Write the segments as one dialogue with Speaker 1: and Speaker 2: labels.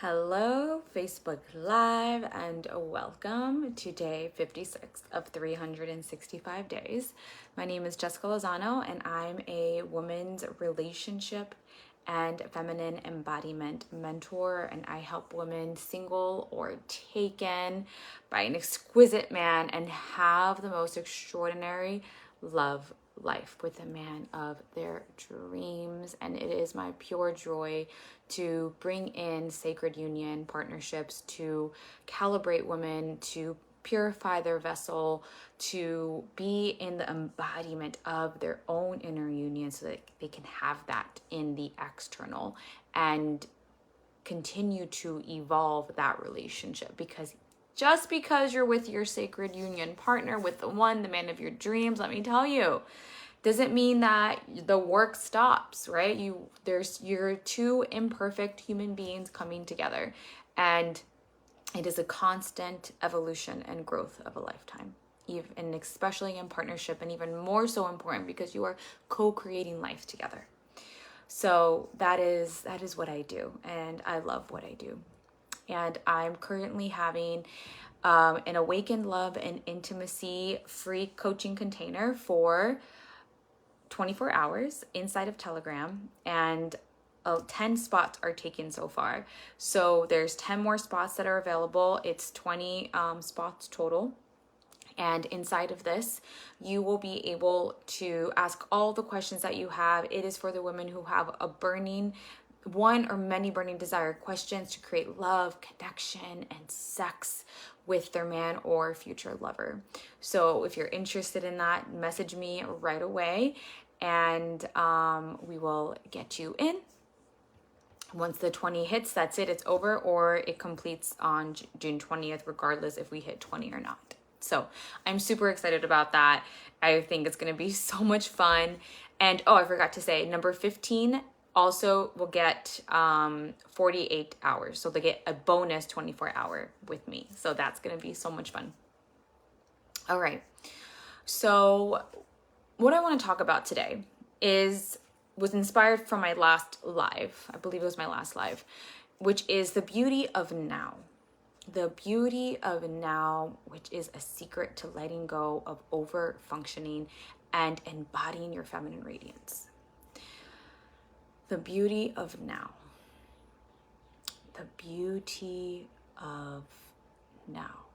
Speaker 1: Hello, Facebook Live, and welcome to day 56 of 365 days. My name is Jessica Lozano, and I'm a women's relationship and feminine embodiment mentor, and I help women single or taken by an exquisite man and have the most extraordinary love life with a man of their dreams. And it is my pure joy to bring in sacred union partnerships to calibrate women, to purify their vessel, to be in the embodiment of their own inner union so that they can have that in the external and continue to evolve that relationship. Because just because you're with your sacred union partner, with the man of your dreams, let me tell you, doesn't mean that the work stops, right? You're two imperfect human beings coming together, and it is a constant evolution and growth of a lifetime, and especially in partnership, and even more so important because you are co-creating life together. So that is what I do, and I love what I do. And I'm currently having an Awakened Love and Intimacy free coaching container for 24 hours inside of Telegram, and 10 spots are taken so far. So there's 10 more spots that are available. It's 20 spots total. And inside of this, you will be able to ask all the questions that you have. It is for the women who have a burning, one or many burning desire questions to create love, connection, and sex with their man or future lover. So if you're interested in that, message me right away, and we will get you in. Once the 20 hits, that's it, it's over, or it completes on June 20th, regardless if we hit 20 or not. So I'm super excited about that. I think it's going to be so much fun. And I forgot to say, number 15 also will get 48 hours. So they get a bonus 24-hour with me. So that's going to be so much fun. All right. So what I want to talk about today was inspired from my last live. I believe it was my last live, which is the beauty of now. The beauty of now, which is a secret to letting go of over-functioning and embodying your feminine radiance. The beauty of now. The beauty of now.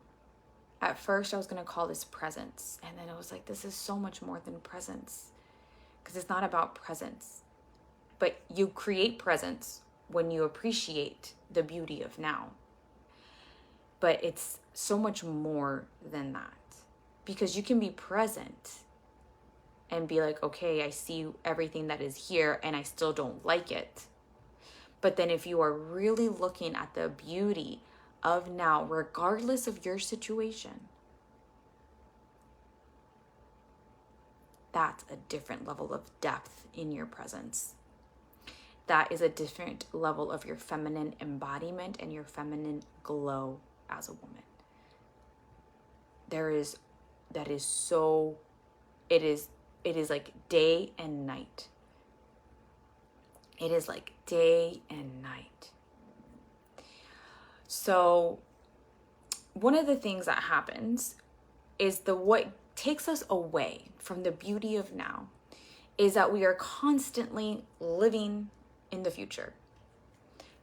Speaker 1: At first, I was going to call this presence. And then I was like, this is so much more than presence. Because it's not about presence. But you create presence when you appreciate the beauty of now. But it's so much more than that. Because you can be present and be like, okay, I see everything that is here and I still don't like it. But then if you are really looking at the beauty of now, regardless of your situation, that's a different level of depth in your presence. That is a different level of your feminine embodiment and your feminine glow as a woman. It is like day and night. It is like day and night. So one of the things that happens is what takes us away from the beauty of now is that we are constantly living in the future.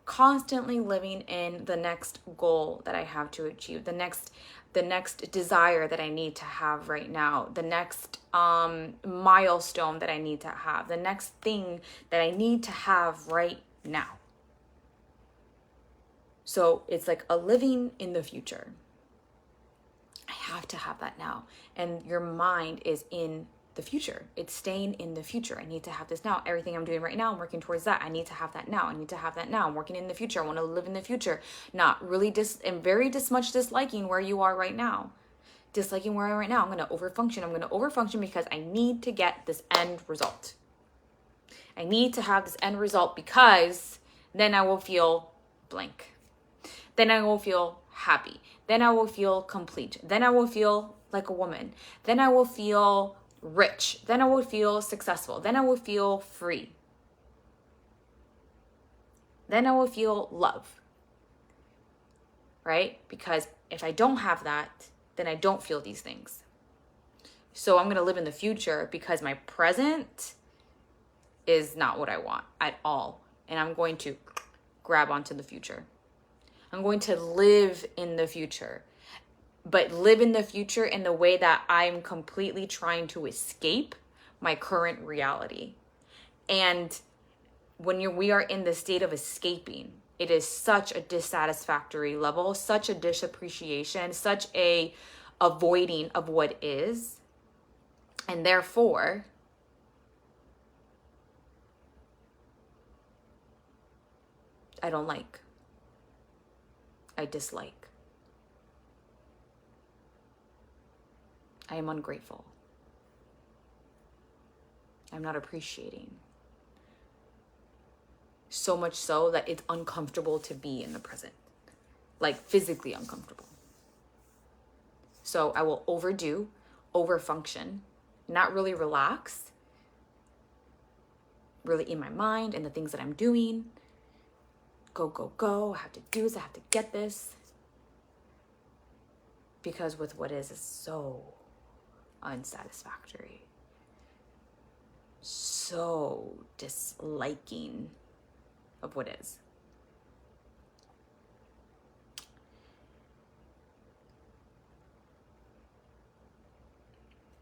Speaker 1: Constantly living in the next goal that I have to achieve, the next desire that I need to have right now, the next milestone that I need to have, the next thing that I need to have right now. So it's like a living in the future. I have to have that now. And your mind is in the future. It's staying in the future. I need to have this now. Everything I'm doing right now, I'm working towards that. I need to have that now. I need to have that now. I'm working in the future. I want to live in the future. Not really much disliking where you are right now. Disliking where I am right now. I'm going to overfunction. I'm going to overfunction because I need to get this end result. I need to have this end result because then I will feel blank. Then I will feel happy. Then I will feel complete. Then I will feel like a woman. Then I will feel rich. Then I will feel successful. Then I will feel free. Then I will feel love. right? Because if I don't have that, then I don't feel these things. So I'm going to live in the future because my present is not what I want at all. And I'm going to grab onto the future. I'm going to live in the future, but live in the future in the way that I'm completely trying to escape my current reality. And when we are in the state of escaping, it is such a dissatisfactory level, such a disappreciation, such a avoiding of what is. And therefore, I don't like. I dislike. I am ungrateful. I'm not appreciating. So much so that it's uncomfortable to be in the present. Like physically uncomfortable. So I will overdo, overfunction, not really relax, really in my mind and the things that I'm doing. Go, go, go. I have to do this. I have to get this. Because with what is so unsatisfactory. So disliking of what is.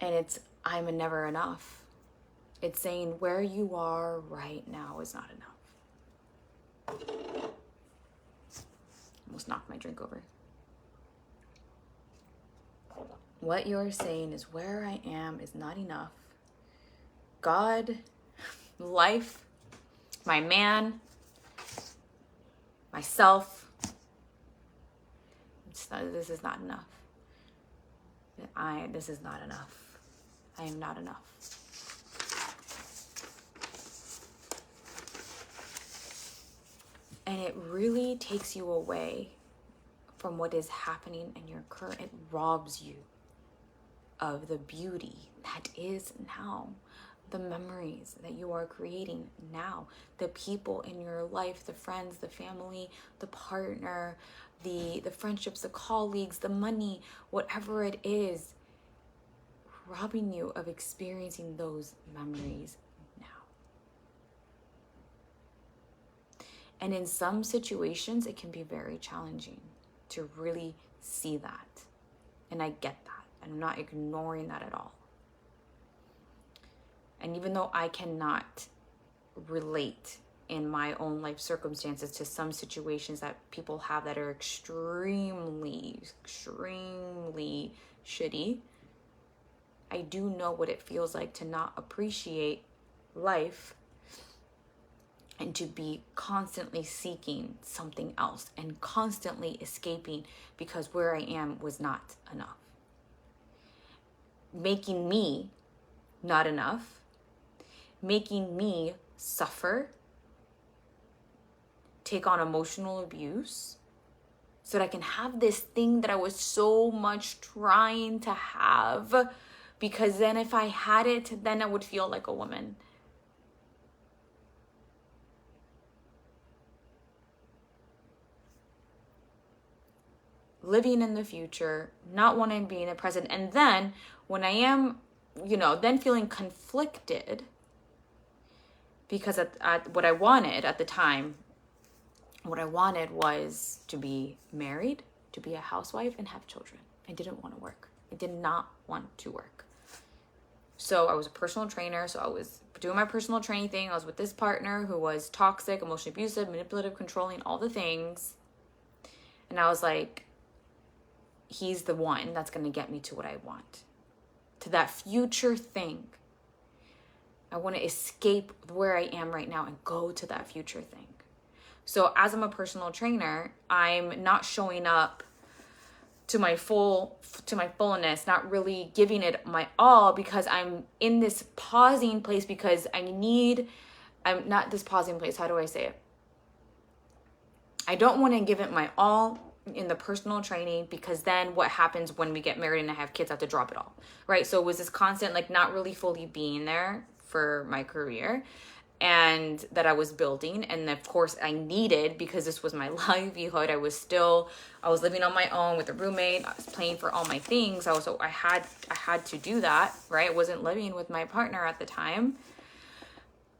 Speaker 1: And I'm never enough. It's saying where you are right now is not enough. Almost knocked my drink over. What you're saying is where I am is not enough. God, life, my man, myself, this is not enough. This is not enough. I am not enough. And it really takes you away from what is happening in your current. It robs you of the beauty that is now. The memories that you are creating now. The people in your life, the friends, the family, the partner, the friendships, the colleagues, the money, whatever it is, robbing you of experiencing those memories now. And in some situations, it can be very challenging to really see that. And I get that. I'm not ignoring that at all. And even though I cannot relate in my own life circumstances to some situations that people have that are extremely, extremely shitty, I do know what it feels like to not appreciate life and to be constantly seeking something else and constantly escaping because where I am was not enough. Making me not enough, making me suffer, take on emotional abuse, so that I can have this thing that I was so much trying to have, because then if I had it, then I would feel like a woman. Living in the future, not wanting to be in the present. And then when I am, then feeling conflicted because at what I wanted at the time, what I wanted was to be married, to be a housewife, and have children. I didn't want to work. I did not want to work. So I was a personal trainer. So I was doing my personal training thing. I was with this partner who was toxic, emotionally abusive, manipulative, controlling, all the things. And I was like, he's the one that's going to get me to what I want, to that future thing. I want to escape where I am right now and go to that future thing. So as I'm a personal trainer, I'm not showing up to my fullness, not really giving it my all, because I'm in this pausing place because I'm not this pausing place. How do I say it? I don't want to give it my all in the personal training, because then what happens when we get married and I have kids, I have to drop it all, right? So it was this constant, not really fully being there for my career. and that I was building. And of course I needed, because this was my livelihood. I was living on my own with a roommate. I was paying for all my things. I had to do that, right? I wasn't living with my partner at the time.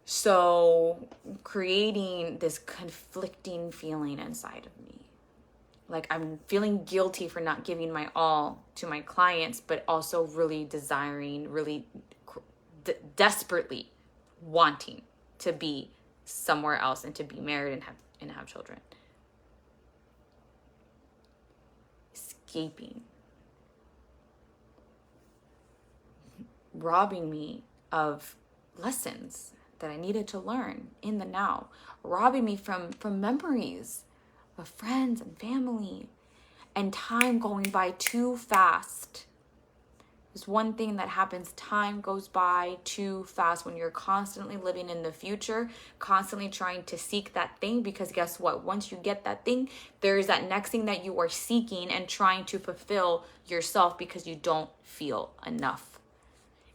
Speaker 1: So creating this conflicting feeling inside of me. Like, I'm feeling guilty for not giving my all to my clients, but also really desiring, really desperately wanting to be somewhere else and to be married and have children. Escaping. Robbing me of lessons that I needed to learn in the now. Robbing me from memories of friends and family, and time going by too fast. There's one thing that happens: time goes by too fast when you're constantly living in the future, constantly trying to seek that thing, because guess what? Once you get that thing, there is that next thing that you are seeking and trying to fulfill yourself, because you don't feel enough.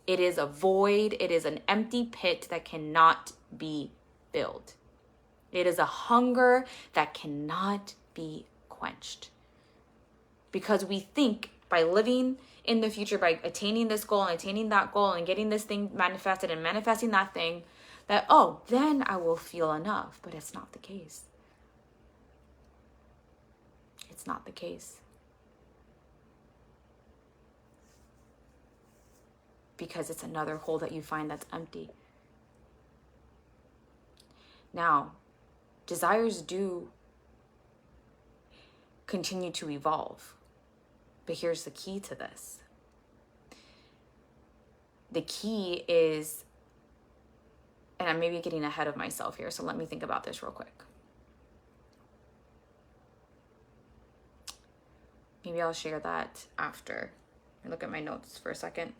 Speaker 1: It is a void. It is an empty pit that cannot be filled. It is a hunger that cannot be quenched. Because we think by living in the future, by attaining this goal and attaining that goal and getting this thing manifested and manifesting that thing, that, oh, then I will feel enough. But it's not the case. It's not the case. Because it's another hole that you find that's empty. Now, desires do continue to evolve. But here's the key to this. The key is, and I'm maybe getting ahead of myself here, so let me think about this real quick. Maybe I'll share that after. I look at my notes for a second.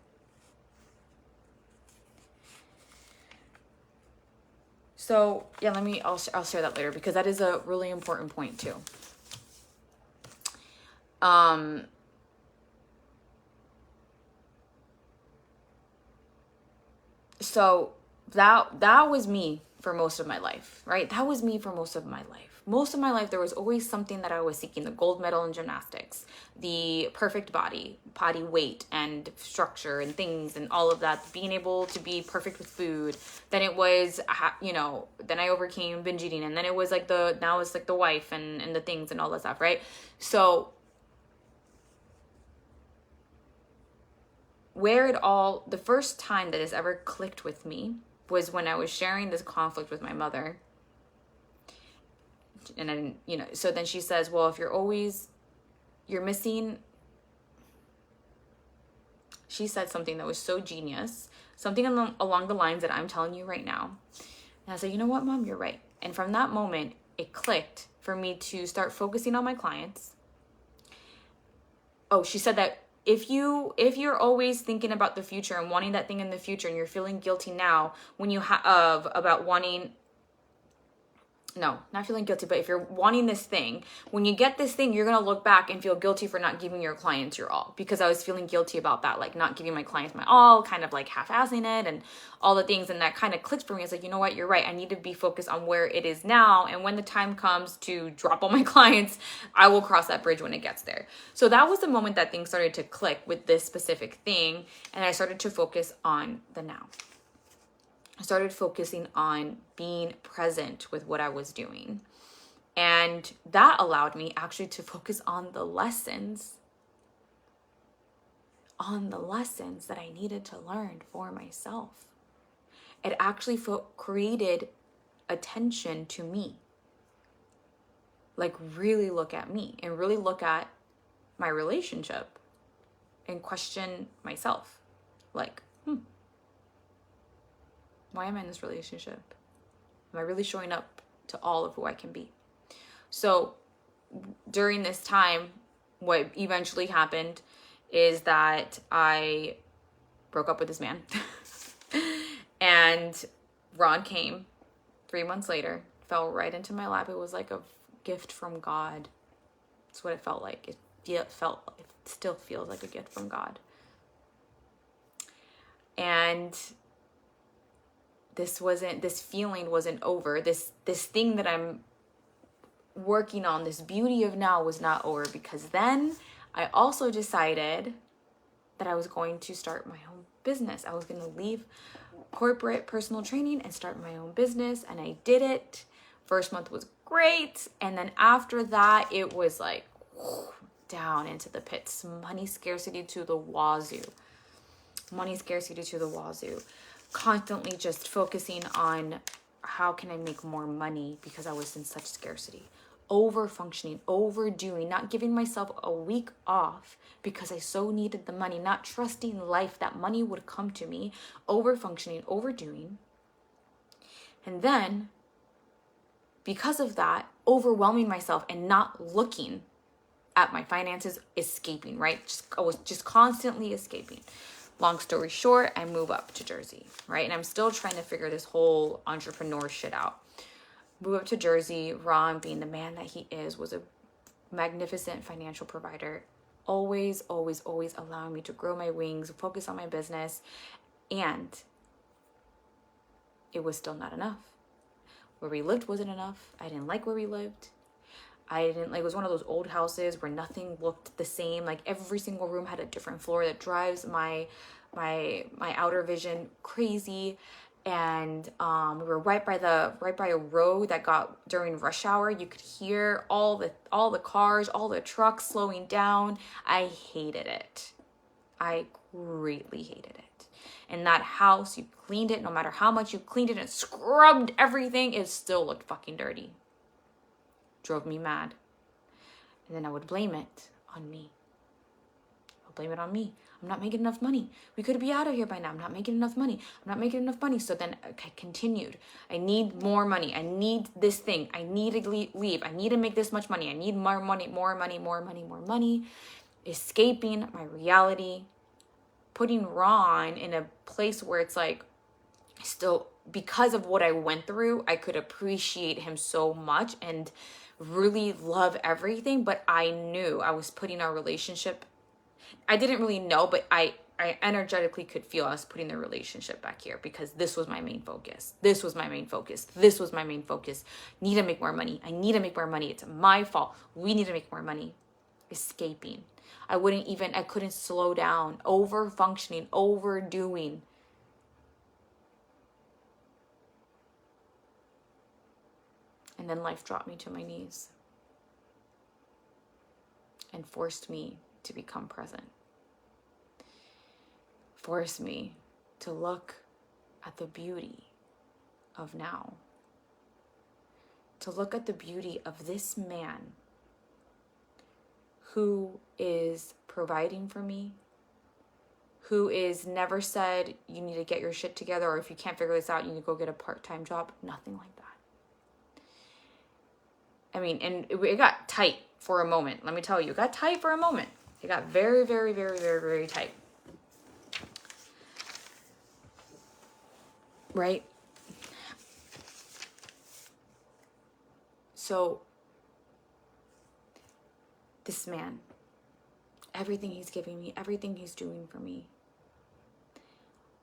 Speaker 1: So yeah, I'll share that later, because that is a really important point too. So that was me for most of my life, right? That was me for most of my life. Most of my life, there was always something that I was seeking: the gold medal in gymnastics, the perfect body weight and structure and things and all of that, being able to be perfect with food. Then it was, then I overcame binge eating, and then it was like now it's like the wife and the things and all that stuff, right? So the first time that it's ever clicked with me was when I was sharing this conflict with my mother. And I didn't, so then she says, well, if you're missing, she said something that was so genius, something along the lines that I'm telling you right now. And I said, you know what, Mom, you're right. And from that moment, it clicked for me to start focusing on my clients. Oh, she said that if you're always thinking about the future and wanting that thing in the future, and you're feeling guilty now when you about wanting, no, not feeling guilty, but if you're wanting this thing, when you get this thing, you're going to look back and feel guilty for not giving your clients your all, because I was feeling guilty about that, like not giving my clients my all, kind of like half-assing it and all the things. And that kind of clicked for me. It's like, you know what, you're right. I need to be focused on where it is now. And when the time comes to drop all my clients, I will cross that bridge when it gets there. So that was the moment that things started to click with this specific thing. And I started to focus on the now. I started focusing on being present with what I was doing. And that allowed me actually to focus on the lessons that I needed to learn for myself. It actually created attention to me. Like, really look at me and really look at my relationship and question myself. Like, why am I in this relationship? Am I really showing up to all of who I can be? So during this time, what eventually happened is that I broke up with this man. And Ron came 3 months later, fell right into my lap. It was like a gift from God. That's what it felt like. It still feels like a gift from God. And this feeling wasn't over. This thing that I'm working on, this beauty of now, was not over, because then I also decided that I was going to start my own business. I was going to leave corporate personal training and start my own business, and I did it. First month was great, and then after that it was like down into the pits. Money scarcity to the wazoo. Constantly just focusing on how can I make more money, because I was in such scarcity. Over functioning, overdoing, not giving myself a week off because I so needed the money, not trusting life that money would come to me. Over functioning, overdoing. And then, because of that, overwhelming myself and not looking at my finances, escaping, right? I was just constantly escaping. Long story short, I move up to Jersey, right? And I'm still trying to figure this whole entrepreneur shit out. Move up to Jersey. Ron, being the man that he is, was a magnificent financial provider. Always, always, always allowing me to grow my wings, focus on my business. And it was still not enough. Where we lived wasn't enough. I didn't like where we lived. It was one of those old houses where nothing looked the same. Like every single room had a different floor that drives my outer vision crazy. And we were right by a road that got, during rush hour, you could hear all the cars, all the trucks slowing down. I hated it. I greatly hated it. And that house, you cleaned it, no matter how much you cleaned it and scrubbed everything, it still looked fucking dirty. Drove me mad. And then I would blame it on me. I'm not making enough money. We could be out of here by now. I'm not making enough money. So then I continued. I need more money. I need this thing. I need to leave. I need to make this much money. I need more money. Escaping my reality. Putting Ron in a place where it's like, still, because of what I went through, I could appreciate him so much and really love everything. But I knew I was putting our relationship, I didn't really know, but I energetically could feel us putting the relationship back here, because this was my main focus. Need to make more money. I need to make more money. It's my fault. We need to make more money. Escaping. I couldn't slow down. Over functioning, overdoing. And then life dropped me to my knees and forced me to become present. Forced me to look at the beauty of now. To look at the beauty of this man who is providing for me, who is never said, you need to get your shit together, or if you can't figure this out, you need to go get a part-time job. Nothing like that. I mean, and it got tight for a moment. Let me tell you, it got tight for a moment. It got very, very, very, very, very tight. Right? So, this man, everything he's giving me, everything he's doing for me,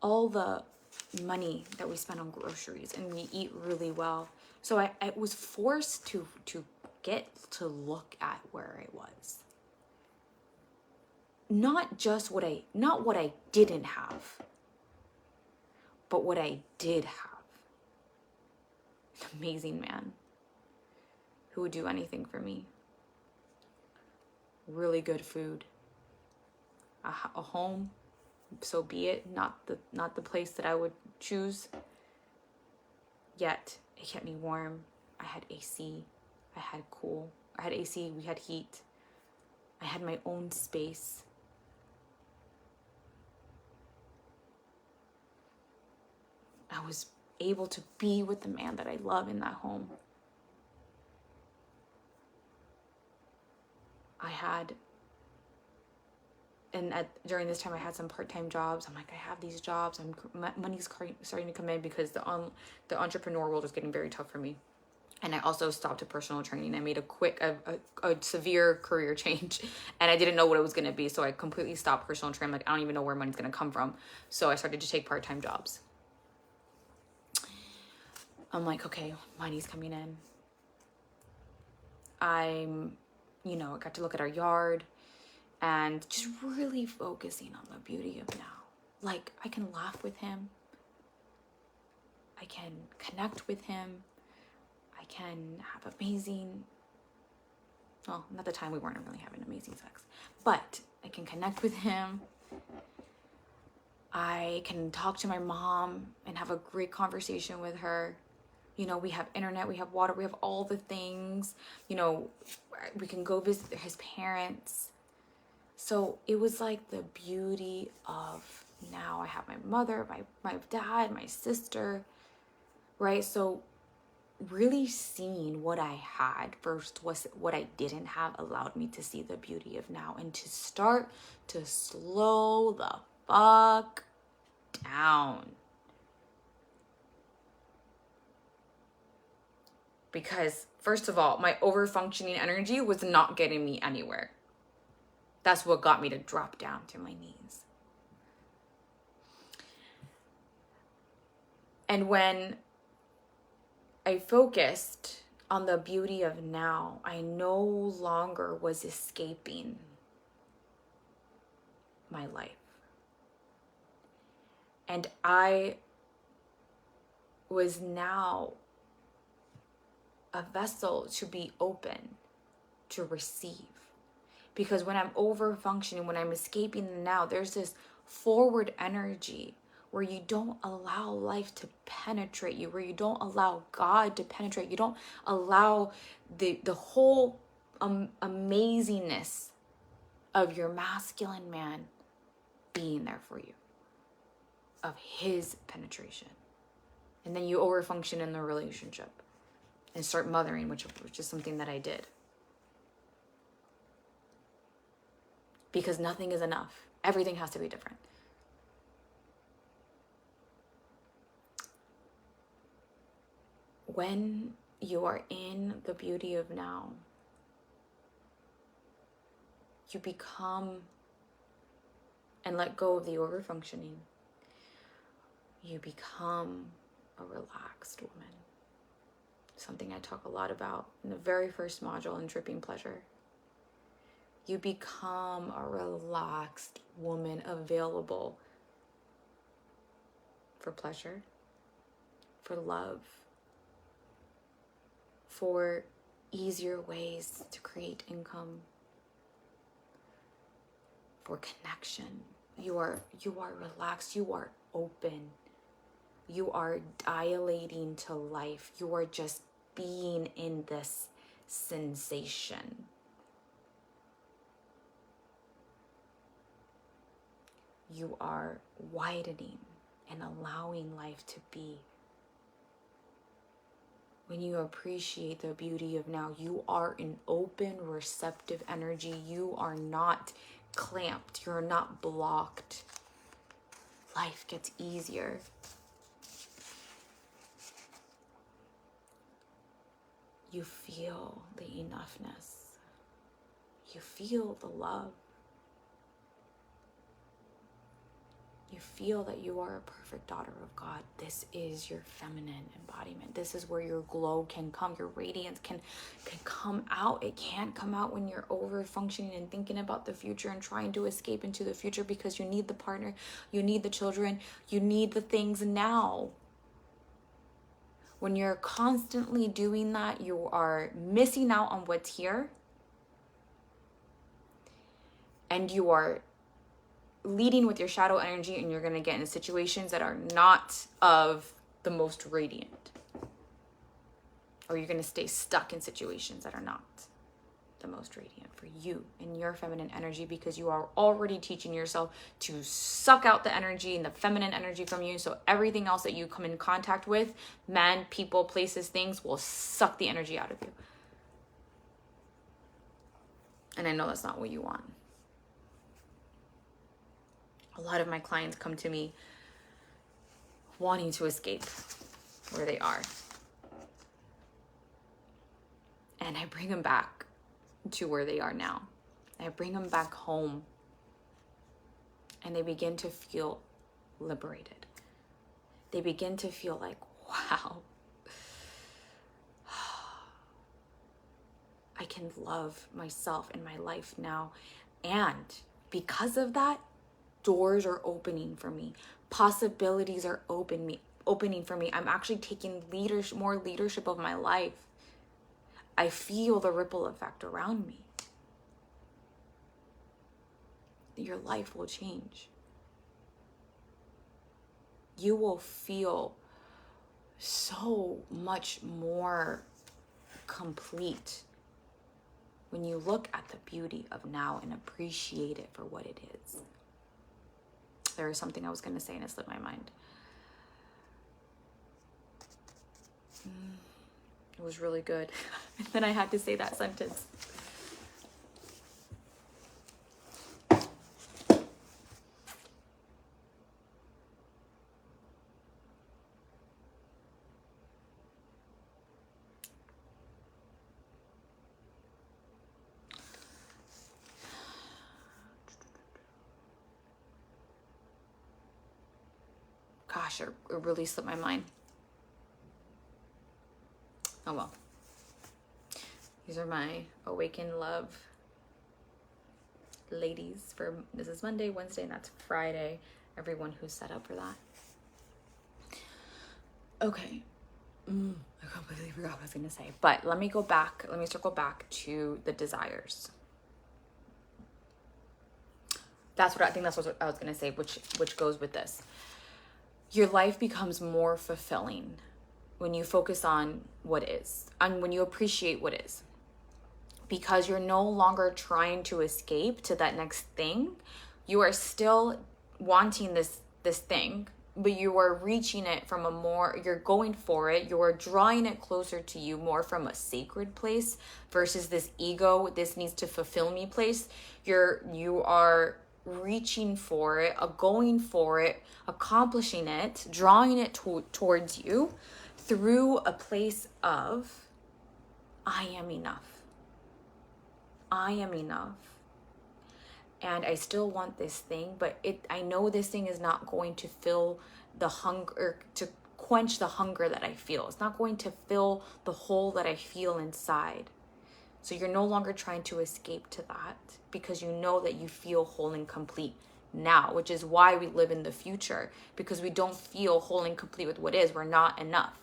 Speaker 1: all the money that we spend on groceries, and we eat really well. So I was forced to get to look at where I was. Not what I didn't have, but what I did have. An amazing man who would do anything for me. Really good food, a home, so be it. Not the place that I would choose. Yet it kept me warm. I had AC. I had cool. I had AC. We had heat. I had my own space. I was able to be with the man that I love in that home. During this time, I had some part-time jobs. I'm like, I have these jobs. Money's starting to come in, because the entrepreneur world is getting very tough for me. And I also stopped at personal training. I made a severe career change, and I didn't know what it was going to be. So I completely stopped personal training. I'm like, I don't even know where money's going to come from. So I started to take part-time jobs. I'm like, okay, money's coming in. I got to look at our yard and just really focusing on the beauty of now. Like, I can laugh with him. I can connect with him. I can have amazing, well, not the time we weren't really having amazing sex, but I can connect with him. I can talk to my mom and have a great conversation with her. We have internet, we have water, we have all the things. We can go visit his parents. So it was like the beauty of now. I have my mother, my dad, my sister, right? So really seeing what I had first was what I didn't have allowed me to see the beauty of now and to start to slow the fuck down. Because first of all, my overfunctioning energy was not getting me anywhere. That's what got me to drop down to my knees. And when I focused on the beauty of now, I no longer was escaping my life. And I was now a vessel to be open, to receive. Because when I'm over functioning, when I'm escaping the now, there's this forward energy where you don't allow life to penetrate you, where you don't allow God to penetrate. You don't allow the whole amazingness of your masculine man being there for you, of his penetration. And then you over function in the relationship and start mothering, which is something that I did. Because nothing is enough. Everything has to be different. When you are in the beauty of now, you become and let go of the overfunctioning. You become a relaxed woman. Something I talk a lot about in the very first module in Dripping Pleasure. You become a relaxed woman available for pleasure, for love, for easier ways to create income, for connection. You are relaxed, you are open, you are dilating to life, you are just being in this sensation. You are widening and allowing life to be. When you appreciate the beauty of now, you are an open, receptive energy. You are not clamped. You're not blocked. Life gets easier. You feel the enoughness. You feel the love. You feel that you are a perfect daughter of God. This is your feminine embodiment. This is where your glow can come. Your radiance can come out. It can't come out when you're over functioning and thinking about the future and trying to escape into the future because you need the partner, you need the children, you need the things now. When you're constantly doing that, you are missing out on what's here. And you are leading with your shadow energy, and you're going to get into situations that are not of the most radiant. Or you're going to stay stuck in situations that are not the most radiant for you in your feminine energy, because you are already teaching yourself to suck out the energy and the feminine energy from you. So everything else that you come in contact with, men, people, places, things, will suck the energy out of you. And I know that's not what you want. A lot of my clients come to me wanting to escape where they are. And I bring them back to where they are now. I bring them back home. And they begin to feel liberated. They begin to feel like, wow, I can love myself and my life now. And because of that, doors are opening for me. Possibilities are opening for me. I'm actually taking more leadership of my life. I feel the ripple effect around me. Your life will change. You will feel so much more complete when you look at the beauty of now and appreciate it for what it is. There was something I was going to say and it slipped my mind. It was really good. And then I had to say that sentence. Gosh, it really slipped my mind. Oh well. These are my Awaken Love ladies for this is Monday, Wednesday, and that's Friday. Everyone who's set up for that. Okay. I completely forgot what I was going to say. But let me circle back to the desires. That's what I was going to say, which goes with this. Your life becomes more fulfilling when you focus on what is and when you appreciate what is, because you're no longer trying to escape to that next thing. You are still wanting this thing, but you are reaching it from you're going for it. You are drawing it closer to you more from a sacred place versus this ego, this needs to fulfill me place. You are reaching for it, going for it, accomplishing it, drawing it towards you through a place of I am enough. I am enough. And I still want this thing, but I know this thing is not going to fill the hunger, to quench the hunger that I feel. It's not going to fill the hole that I feel inside. So you're no longer trying to escape to that because you know that you feel whole and complete now, which is why we live in the future, because we don't feel whole and complete with what is. We're not enough.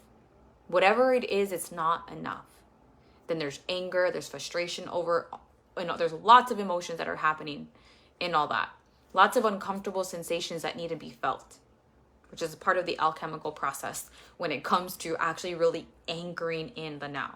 Speaker 1: Whatever it is, it's not enough. Then there's anger, there's frustration over, there's lots of emotions that are happening in all that. Lots of uncomfortable sensations that need to be felt, which is part of the alchemical process when it comes to actually really anchoring in the now.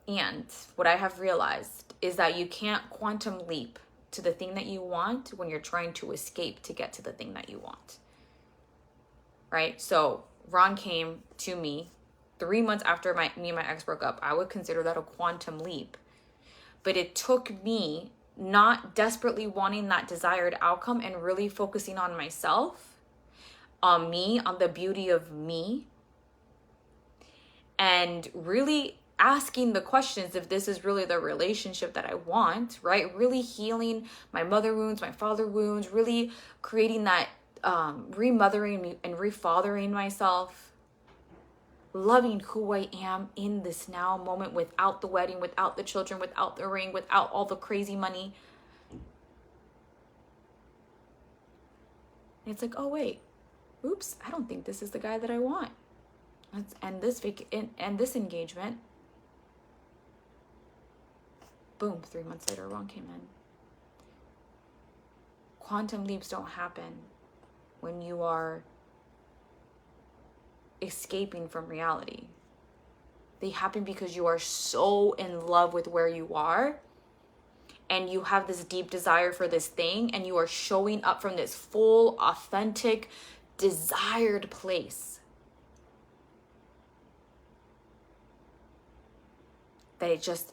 Speaker 1: And what I have realized is that you can't quantum leap to the thing that you want when you're trying to escape to get to the thing that you want. Right? So Ron came to me 3 months after me and my ex broke up. I would consider that a quantum leap. But it took me not desperately wanting that desired outcome and really focusing on myself, on me, on the beauty of me, and really asking the questions if this is really the relationship that I want, right? Really healing my mother wounds, my father wounds, really creating that remothering and refathering myself, loving who I am in this now moment without the wedding, without the children, without the ring, without all the crazy money. And it's like, oh wait, oops, I don't think this is the guy that I want. Let's end this engagement. Boom, 3 months later, Ron came in. Quantum leaps don't happen when you are escaping from reality. They happen because you are so in love with where you are and you have this deep desire for this thing and you are showing up from this full, authentic, desired place. That it just,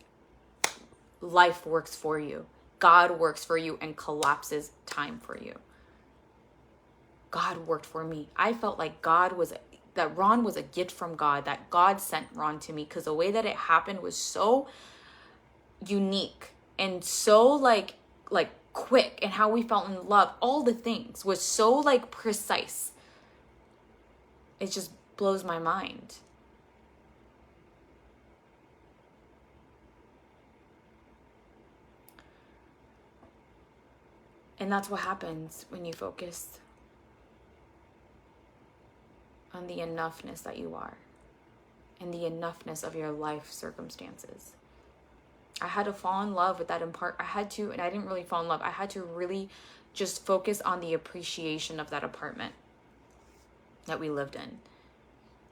Speaker 1: life works for you. God works for you and collapses time for you. God worked for me. I felt like that Ron was a gift from God, that God sent Ron to me, because the way that it happened was so unique and so like quick, and how we felt in love, all the things was so like precise. It just blows my mind. And that's what happens when you focus on the enoughness that you are and the enoughness of your life circumstances. I had to fall in love with that and I didn't really fall in love. I had to really just focus on the appreciation of that apartment that we lived in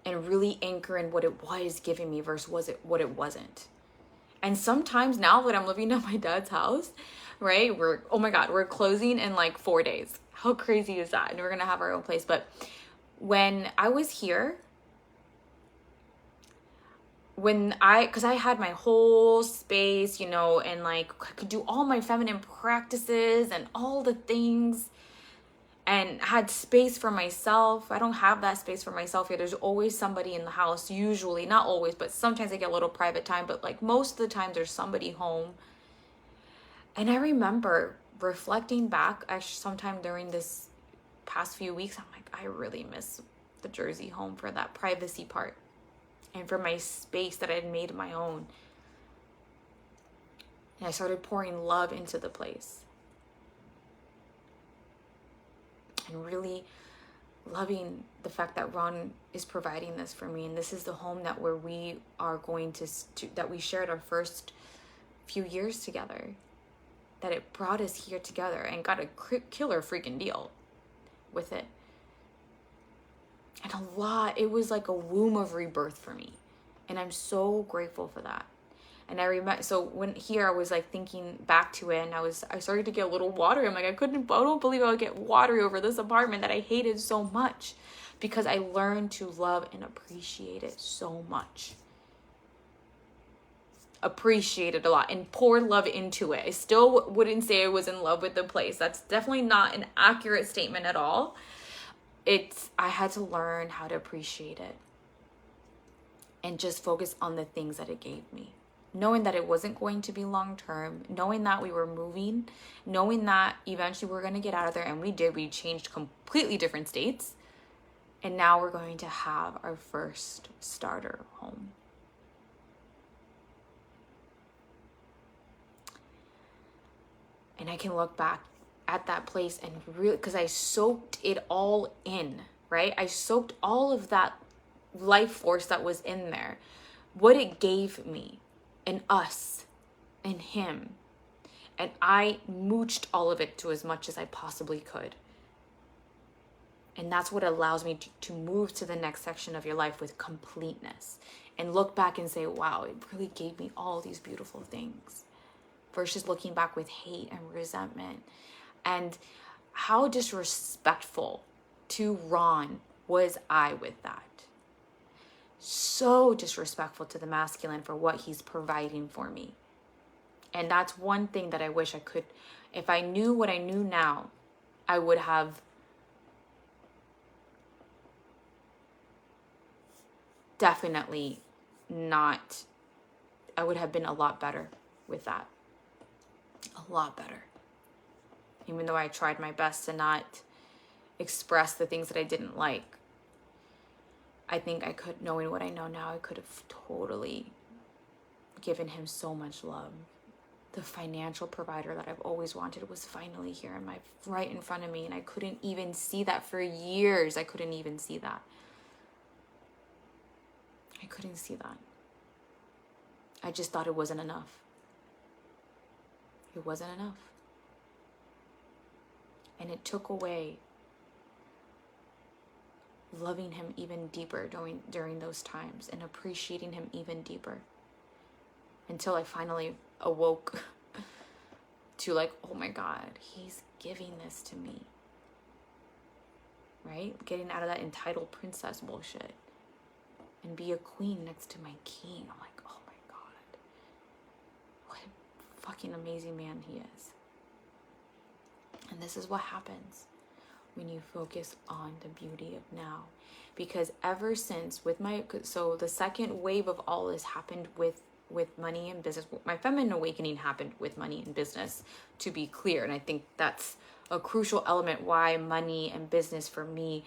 Speaker 1: and really anchor in what it was giving me versus what it wasn't. And sometimes now that I'm living at my dad's house, right, we're closing in like 4 days. How crazy is that? And we're going to have our own place. But when I was here, because I had my whole space, and like I could do all my feminine practices and all the things and had space for myself. I don't have that space for myself here. There's always somebody in the house, usually, not always, but sometimes I get a little private time, but like most of the time there's somebody home. And I remember reflecting back, actually sometime during this past few weeks, I'm like, I really miss the Jersey home for that privacy part. And for my space that I had made my own. And I started pouring love into the place. And really loving the fact that Ron is providing this for me. And this is the home that we are going to that we shared our first few years together. That it brought us here together and got a killer freaking deal with it. And it was like a womb of rebirth for me. And I'm so grateful for that. And I remember, so when here I was like thinking back to it and I started to get a little watery. I'm like, I don't believe I would get watery over this apartment that I hated so much because I learned to love and appreciate it so much. Appreciate it a lot and pour love into it. I still wouldn't say I was in love with the place. That's definitely not an accurate statement at all. I had to learn how to appreciate it and just focus on the things that it gave me. Knowing that it wasn't going to be long term, knowing that we were moving, knowing that eventually we're going to get out of there. And we did. We changed completely different states. And now we're going to have our first starter home. And I can look back at that place and really, because I soaked it all in, right? I soaked all of that life force that was in there, what it gave me and us and him. And I mooched all of it to as much as I possibly could. And that's what allows me to move to the next section of your life with completeness and look back and say, wow, it really gave me all these beautiful things versus looking back with hate and resentment. And how disrespectful to Ron was I with that. So disrespectful to the masculine for what he's providing for me. And that's one thing that I wish I could, if I knew what I knew now, I would have definitely not, I would have been a lot better with that. A lot better. Even though I tried my best to not express the things that I didn't like. I think I could, knowing what I know now, I could have totally given him so much love. The financial provider that I've always wanted was finally here right in front of me. And I couldn't even see that for years. I couldn't even see that. I couldn't see that. I just thought it wasn't enough. It wasn't enough. And it took away loving him even deeper during those times and appreciating him even deeper until I finally awoke to like, oh my God, he's giving this to me, right? Getting out of that entitled princess bullshit and be a queen next to my king. I'm like, oh my God, what a fucking amazing man he is. And this is what happens when you focus on the beauty of now. Because ever since so the second wave of all this happened with money and business. My feminine awakening happened with money and business, to be clear. And I think that's a crucial element why money and business for me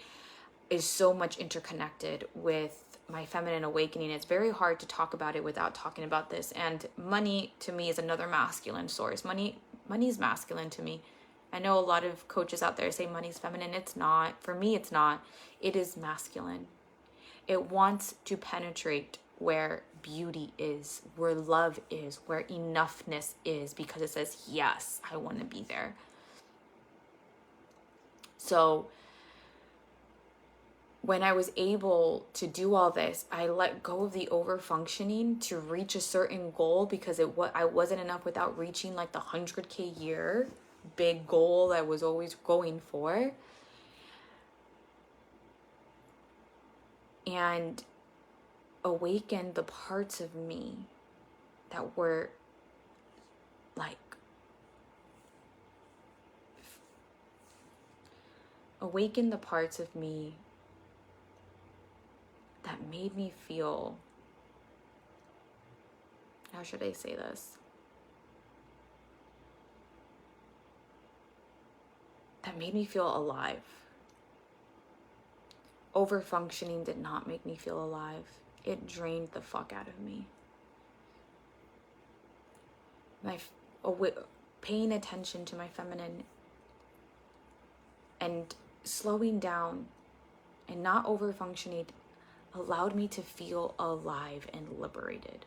Speaker 1: is so much interconnected with my feminine awakening. It's very hard to talk about it without talking about this. And money to me is another masculine source. Money is masculine to me. I know a lot of coaches out there say money's feminine. It's not. For me, it's not. It is masculine. It wants to penetrate where beauty is, where love is, where enoughness is, because it says, yes, I want to be there. So when I was able to do all this, I let go of the overfunctioning to reach a certain goal, because I wasn't enough without reaching like the 100K year big goal I was always going for. And awaken the parts of me that were like, awaken the parts of me that made me feel, how should I say this? That made me feel alive. Overfunctioning did not make me feel alive. It drained the fuck out of me. Paying attention to my feminine and slowing down and not overfunctioning allowed me to feel alive and liberated.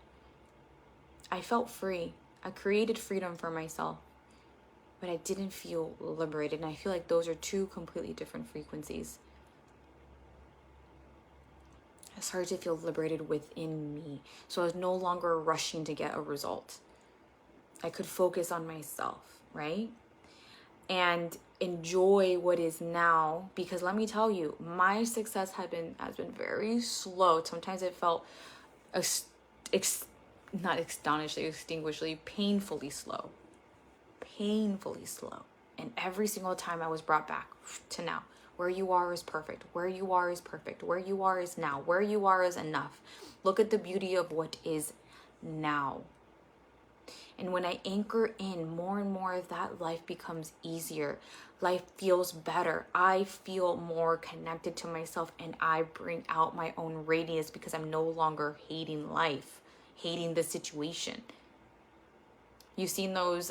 Speaker 1: I felt free. I created freedom for myself, but I didn't feel liberated. And I feel like those are two completely different frequencies. I started to feel liberated within me. So I was no longer rushing to get a result. I could focus on myself, right? And enjoy what is now, because let me tell you, my success has been very slow. Sometimes it felt not astonishingly, extinguishingly, painfully slow. And every single time I was brought back to now. Where you are is perfect. Where you are is perfect. Where you are is now. Where you are is enough. Look at the beauty of what is now. And when I anchor in more and more of that, life becomes easier. Life feels better. I feel more connected to myself, and I bring out my own radiance because I'm no longer hating life, hating the situation. You've seen those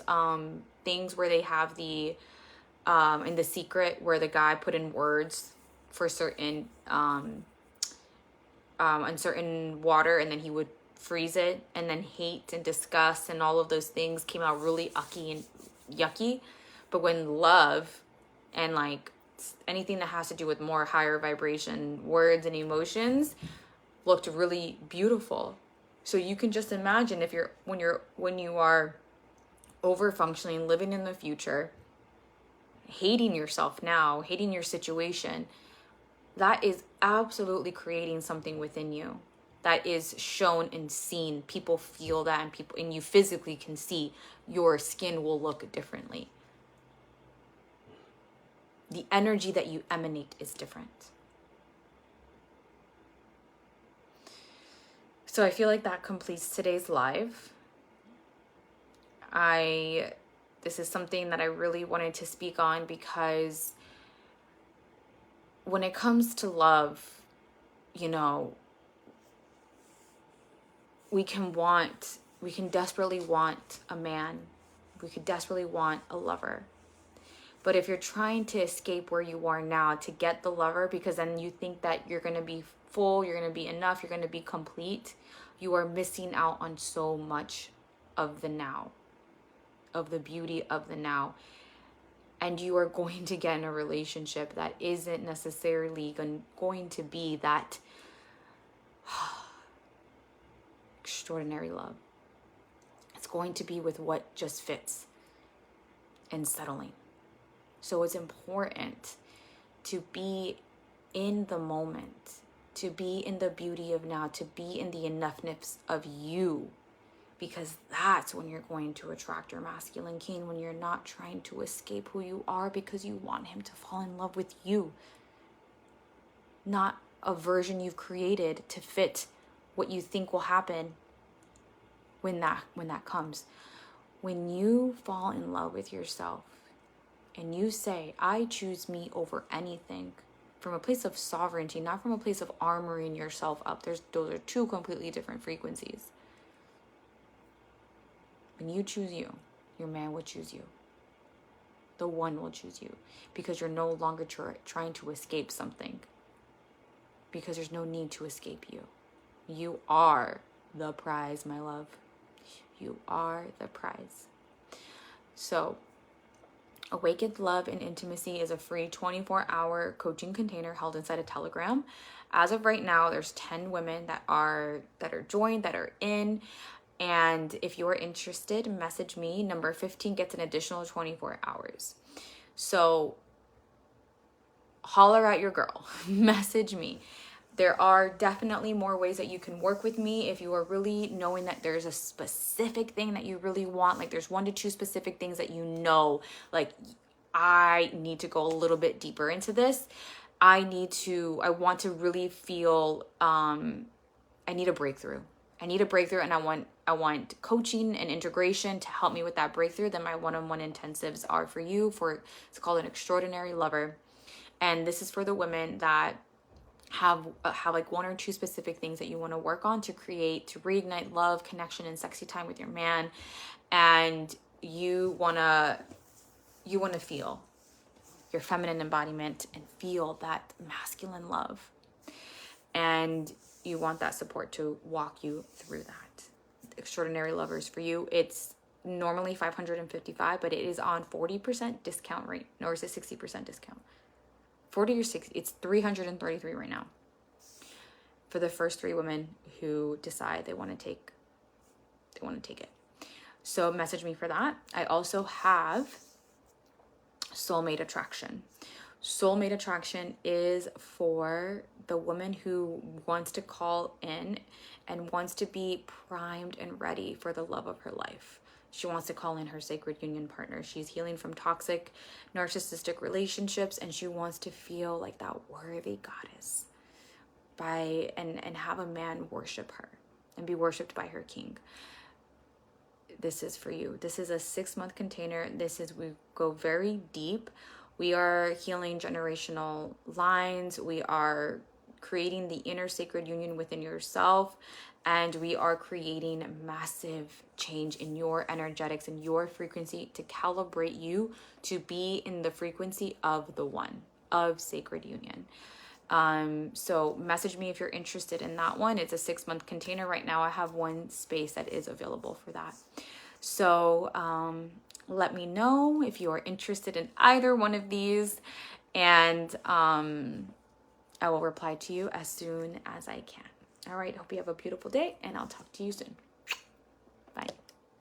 Speaker 1: things where they have the in The Secret, where the guy put in words for certain uncertain water, and then he would freeze it, and then hate and disgust and all of those things came out really ucky and yucky. But when love and like anything that has to do with more higher vibration words and emotions looked really beautiful. So you can just imagine if when you are over functioning, living in the future, hating yourself now, hating your situation, that is absolutely creating something within you that is shown and seen. People feel that, and you physically can see your skin will look differently. The energy that you emanate is different. So I feel like that completes today's live. This is something that I really wanted to speak on, because when it comes to love, you know, we can desperately want a man. We could desperately want a lover. But if you're trying to escape where you are now to get the lover, because then you think that you're going to be full, you're going to be enough, you're going to be complete, you are missing out on so much of the now, of the beauty of the now. And you are going to get in a relationship that isn't necessarily going to be that extraordinary love. It's going to be with what just fits and settling. So it's important to be in the moment, to be in the beauty of now, to be in the enoughness of you, because that's when you're going to attract your masculine king, when you're not trying to escape who you are because you want him to fall in love with you, not a version you've created to fit what you think will happen when that comes. When you fall in love with yourself and you say, I choose me over anything, from a place of sovereignty, not from a place of armoring yourself up. Those are two completely different frequencies. When you choose you, your man will choose you. The one will choose you because you're no longer trying to escape something, because there's no need to escape you. You are the prize, my love. You are the prize. So, Awakened Love and Intimacy is a free 24-hour coaching container held inside a Telegram. As of right now, there's 10 women that are joined, that are in. And if you're interested, message me. Number 15 gets an additional 24 hours. So holler at your girl. Message me. There are definitely more ways that you can work with me if you are really knowing that there's a specific thing that you really want. Like there's 1 to 2 specific things that you know, like I need to go a little bit deeper into this. I want to really feel, I need a breakthrough. I need a breakthrough, and I want coaching and integration to help me with that breakthrough. Then my one-on-one intensives are for you. It's called an Extraordinary Lover. And this is for the women that have like 1 or 2 specific things that you want to work on to reignite love, connection, and sexy time with your man. And you want to feel your feminine embodiment and feel that masculine love. And you want that support to walk you through that. Extraordinary Lovers for you. It's normally $555, but it is on 40% discount rate. Or is it 60% discount? 40 or 60, it's $333 right now for the first 3 women who decide they want to take it. So message me for that. I also have Soulmate Attraction. Soulmate Attraction is for the woman who wants to call in and wants to be primed and ready for the love of her life. She wants to call in her sacred union partner. She's healing from toxic, narcissistic relationships, and she wants to feel like that worthy goddess and have a man worship her and be worshipped by her king. This is for you. This is a 6-month container. We go very deep. We are healing generational lines. We are creating the inner sacred union within yourself. And we are creating massive change in your energetics and your frequency to calibrate you to be in the frequency of the one, of sacred union. So message me if you're interested in that one. It's a 6-month container. Right now I have 1 space that is available for that. So let me know if you are interested in either one of these, and I will reply to you as soon as I can. All right, hope you have a beautiful day, and I'll talk to you soon.